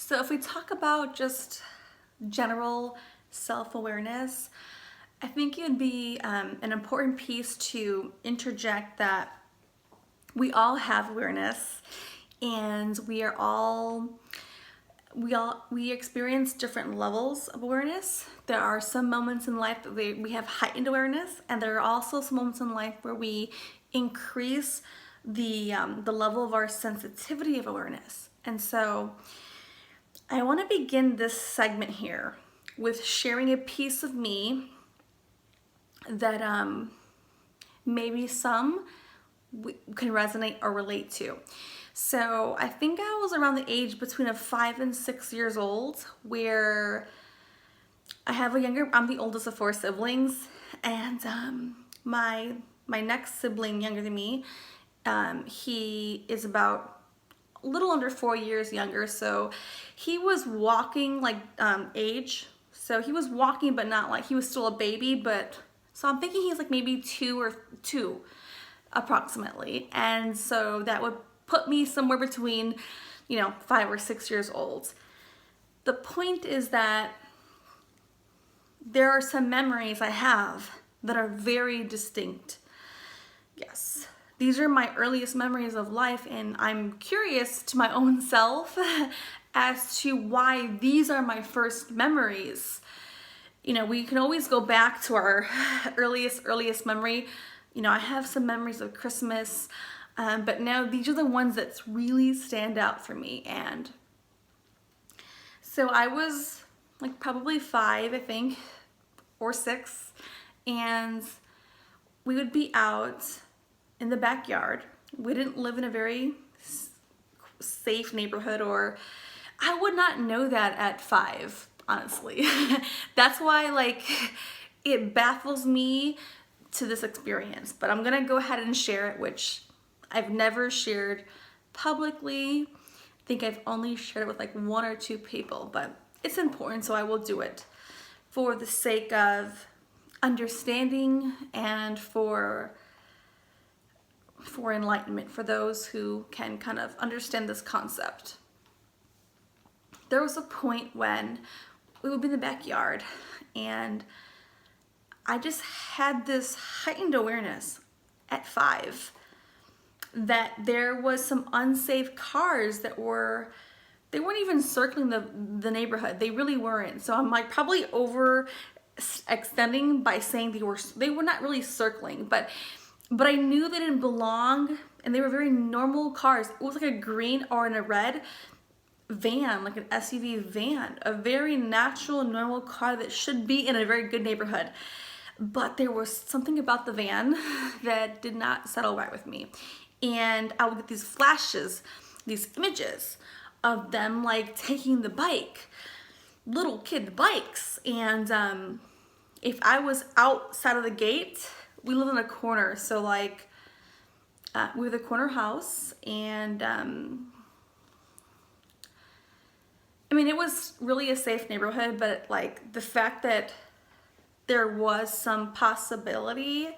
So if we talk about just general self-awareness, I think it would be an important piece to interject that we all have awareness, and we experience different levels of awareness. There are some moments in life that we have heightened awareness, and there are also some moments in life where we increase the level of our sensitivity of awareness. And so I want to begin this segment here with sharing a piece of me that maybe some can resonate or relate to. So I think I was around the age between 5 and 6 years old, where I'm the oldest of 4 siblings, and my next sibling younger than me, he is about a little under 4 years younger, so he was walking like age. So he was walking, but not like he was still a baby, but so I'm thinking he's like maybe two approximately. And so that would put me somewhere between, 5 or 6 years old. The point is that there are some memories I have that are very distinct. Yes. These are my earliest memories of life, and I'm curious to my own self as to why these are my first memories. We can always go back to our earliest memory. I have some memories of Christmas, but now these are the ones that really stand out for me. And so I was like probably 5, I think, or 6, and we would be out in the backyard. We didn't live in a very safe neighborhood, or I would not know that at 5, honestly. That's why it baffles me to this experience, but I'm gonna go ahead and share it, which I've never shared publicly. I think I've only shared it with 1 or 2 people, but it's important, so I will do it for the sake of understanding and for enlightenment, for those who can kind of understand this concept. There was a point when we would be in the backyard, and I just had this heightened awareness at 5 that there was some unsafe cars they weren't even circling the neighborhood. They really weren't. So I'm probably overextending by saying they were not really circling, but I knew they didn't belong, and they were very normal cars. It was like a green or a red van, like an SUV van, a very natural, normal car that should be in a very good neighborhood. But there was something about the van that did not settle right with me. And I would get these flashes, these images of them taking the bike, little kid bikes. And if I was outside of the gate, we live in a corner, so we were the corner house, and it was really a safe neighborhood, but the fact that there was some possibility,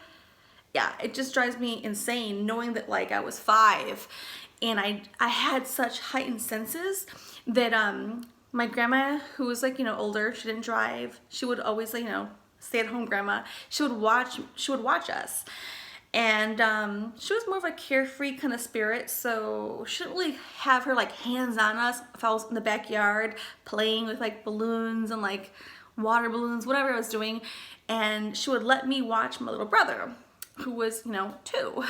it just drives me insane knowing that I was 5 and I had such heightened senses that my grandma, who was older, she didn't drive, she would always stay at home grandma, she would watch us. And she was more of a carefree kind of spirit, so she didn't really have her hands on us if I was in the backyard playing with balloons and water balloons, whatever I was doing. And she would let me watch my little brother, who was 2.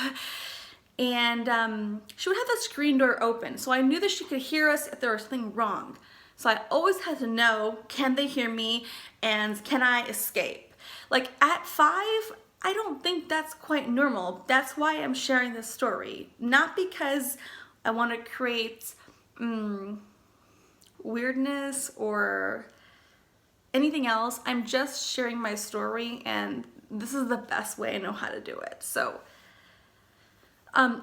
And she would have the screen door open, so I knew that she could hear us if there was something wrong. So I always had to know, can they hear me and can I escape? At 5, I don't think that's quite normal. That's why I'm sharing this story. Not because I want to create weirdness or anything else. I'm just sharing my story, and this is the best way I know how to do it. So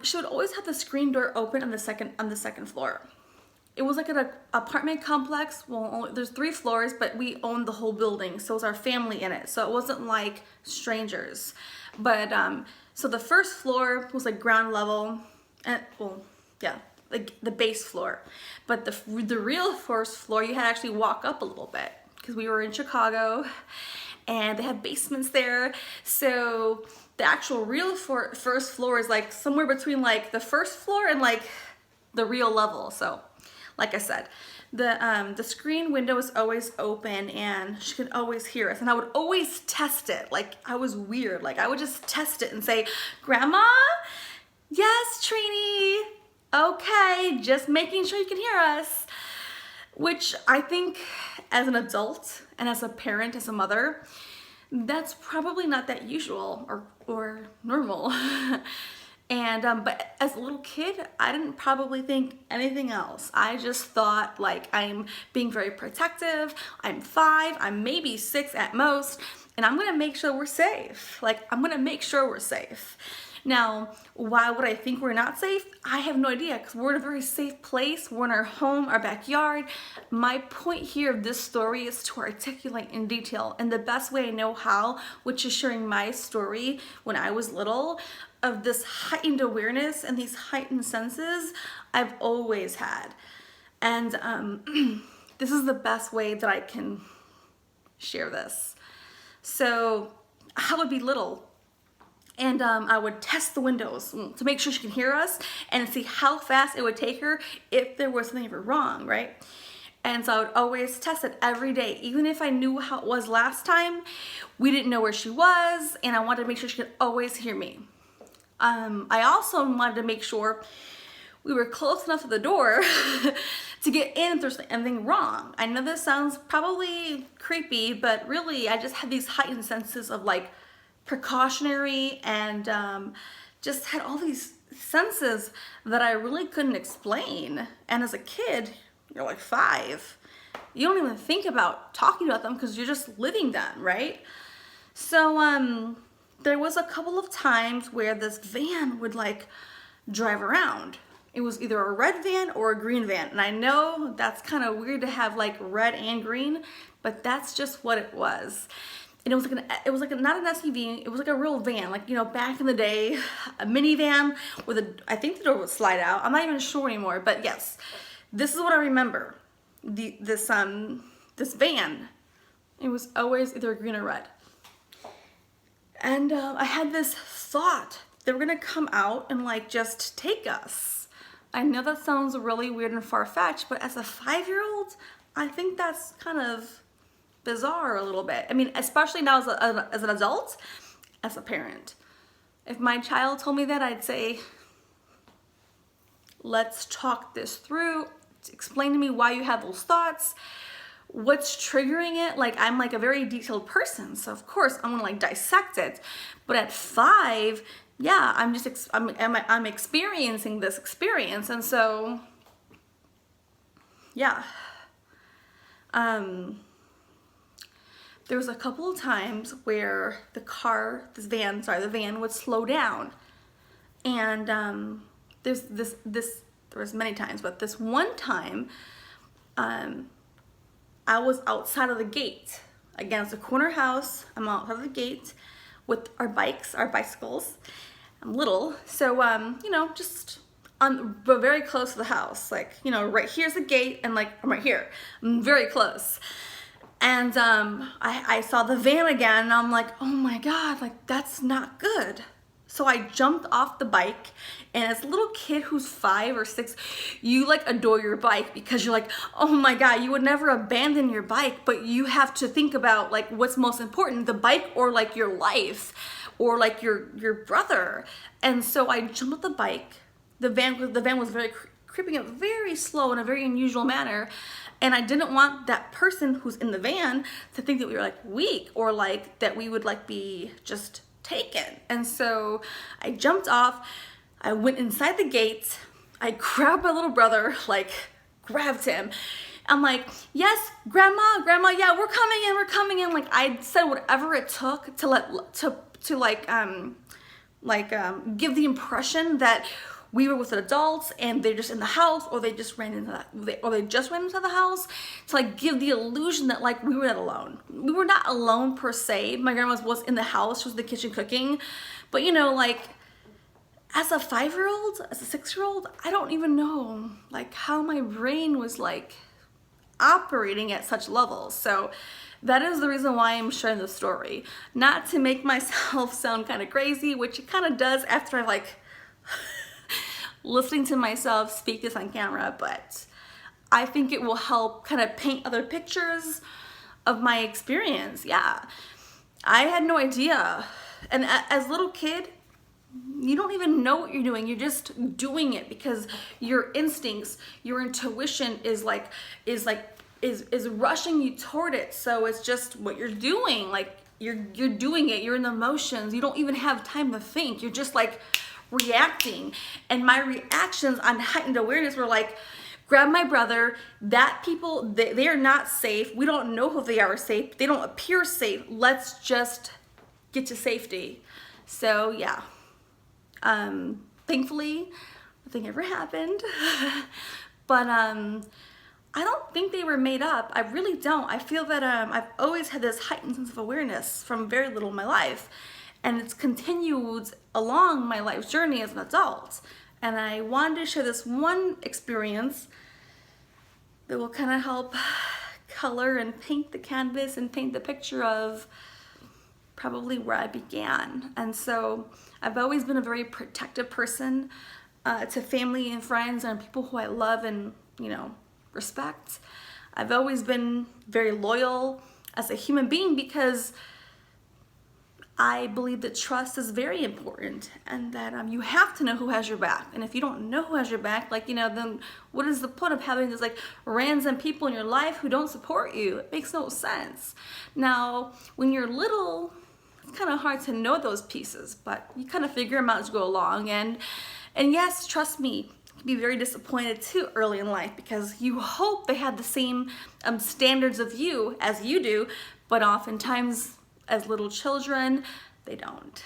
she would always have the screen door open on the second floor. It was like an apartment complex. Well, there's 3 floors, but we owned the whole building, so it was our family in it. So it wasn't like strangers. But so the first floor was ground level, and the base floor. But the real first floor, you had to actually walk up a little bit because we were in Chicago and they have basements there. So the actual real first floor is like somewhere between like the first floor and like the real level. So like I said, the screen window was always open and she could always hear us. And I would always test it. Like I was weird. Like I would just test it and say, Grandma? Yes, Trini. Okay, just making sure you can hear us. Which I think as an adult and as a parent, as a mother, that's probably not that usual or normal. And but as a little kid, I didn't probably think anything else. I just thought like I'm being very protective. I'm 5, I'm maybe 6 at most, and I'm gonna make sure we're safe. Like I'm gonna make sure we're safe. Now, why would I think we're not safe? I have no idea, because we're in a very safe place. We're in our home, our backyard. My point here of this story is to articulate in detail, and the best way I know how, which is sharing my story when I was little, of this heightened awareness and these heightened senses I've always had. And this is the best way that I can share this. So I would be little, and I would test the windows to make sure she can hear us and see how fast it would take her if there was something ever wrong, right? And so I would always test it every day. Even if I knew how it was last time, we didn't know where she was, and I wanted to make sure she could always hear me. I also wanted to make sure we were close enough to the door to get in if there's anything wrong. I know this sounds probably creepy, but really I just had these heightened senses of like precautionary and just had all these senses that I really couldn't explain. And as a kid, you're like 5. You don't even think about talking about them because you're just living them, right? So there was a couple of times where this van would like drive around. It was either a red van or a green van. And I know that's kind of weird to have like red and green, but that's just what it was. And it was like not an SUV, it was like a real van, like, you know, back in the day, a minivan with I think the door would slide out. I'm not even sure anymore, but yes, this is what I remember. This van, it was always either green or red. And I had this thought they were gonna come out and like just take us. I know that sounds really weird and far-fetched, but as a 5-year-old, I think that's kind of bizarre a little bit. I mean, especially now as an adult, as a parent. If my child told me that, I'd say, let's talk this through. Explain to me why you have those thoughts. What's triggering it? Like, I'm like a very detailed person, so of course I'm gonna like dissect it. But at 5, yeah, I'm experiencing this experience, and so yeah. There was a couple of times where the van would slow down, and there was many times, but this one time, I was outside of the gate. Again, it's a corner house. I'm outside of the gate with our bicycles. I'm little, so you know, just but very close to the house. Like, you know, right here's the gate, and like I'm right here. I'm very close. And I saw the van again, and I'm like, oh my God, like that's not good. So I jumped off the bike, and as a little kid who's 5 or 6, you like adore your bike because you're like, oh my God, you would never abandon your bike, but you have to think about like what's most important, the bike or like your life or like your brother. And so I jumped off the bike. The van was creeping up very slow in a very unusual manner. And I didn't want that person who's in the van to think that we were like weak or like that we would like be just taken. And so I jumped off, I went inside the gate, I grabbed my little brother, like grabbed him. I'm like, yes, grandma, yeah, we're coming in. Like I said whatever it took to give the impression that we were with adults and they're just in the house, or they just ran into the house, to like give the illusion that like we were not alone. We were not alone per se. My grandma was in the house, she was in the kitchen cooking, but you know, like as a 5-year-old, as a 6-year-old, I don't even know like how my brain was like operating at such levels. So that is the reason why I'm sharing the story. Not to make myself sound kind of crazy, which it kind of does after I like listening to myself speak this on camera, but I think it will help kind of paint other pictures of my experience. Yeah, I had no idea. And as a little kid, you don't even know what you're doing. You're just doing it because your instincts, your intuition is rushing you toward it. So it's just what you're doing. Like you're doing it. You're in the motions. You don't even have time to think. You're just like reacting. And my reactions on heightened awareness were like, grab my brother. That people, they are not safe. We don't know who they are safe. They don't appear safe. Let's just get to safety. So yeah. Thankfully, nothing ever happened. But I don't think they were made up. I really don't. I feel that I've always had this heightened sense of awareness from very little in my life, and it's continued along my life journey as an adult. And I wanted to share this one experience that will kind of help color and paint the canvas and paint the picture of probably where I began. And so I've always been a very protective person to family and friends and people who I love and, you know, respect. I've always been very loyal as a human being because I believe that trust is very important, and that you have to know who has your back. And if you don't know who has your back, like, you know, then what is the point of having these like random people in your life who don't support you? It makes no sense. Now, when you're little, it's kind of hard to know those pieces, but you kind of figure them out as you go along. And yes, trust me, you can be very disappointed too early in life because you hope they have the same standards of you as you do, but oftentimes as little children, they don't.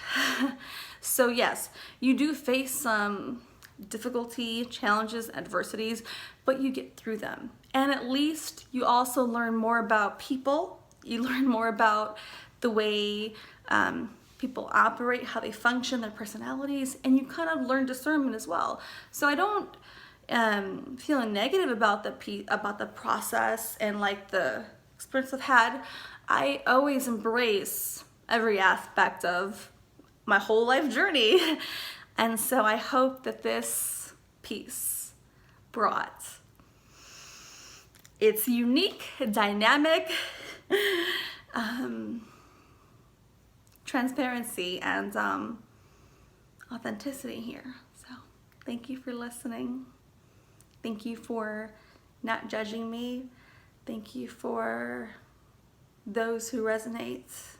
So yes, you do face some difficulty, challenges, adversities, but you get through them. And at least you also learn more about people. You learn more about the way people operate, how they function, their personalities, and you kind of learn discernment as well. So I don't feel negative about the process and like the experience I've had. I always embrace every aspect of my whole life journey. And so I hope that this piece brought its unique, dynamic transparency and authenticity here. So thank you for listening. Thank you for not judging me. Thank you for those who resonate.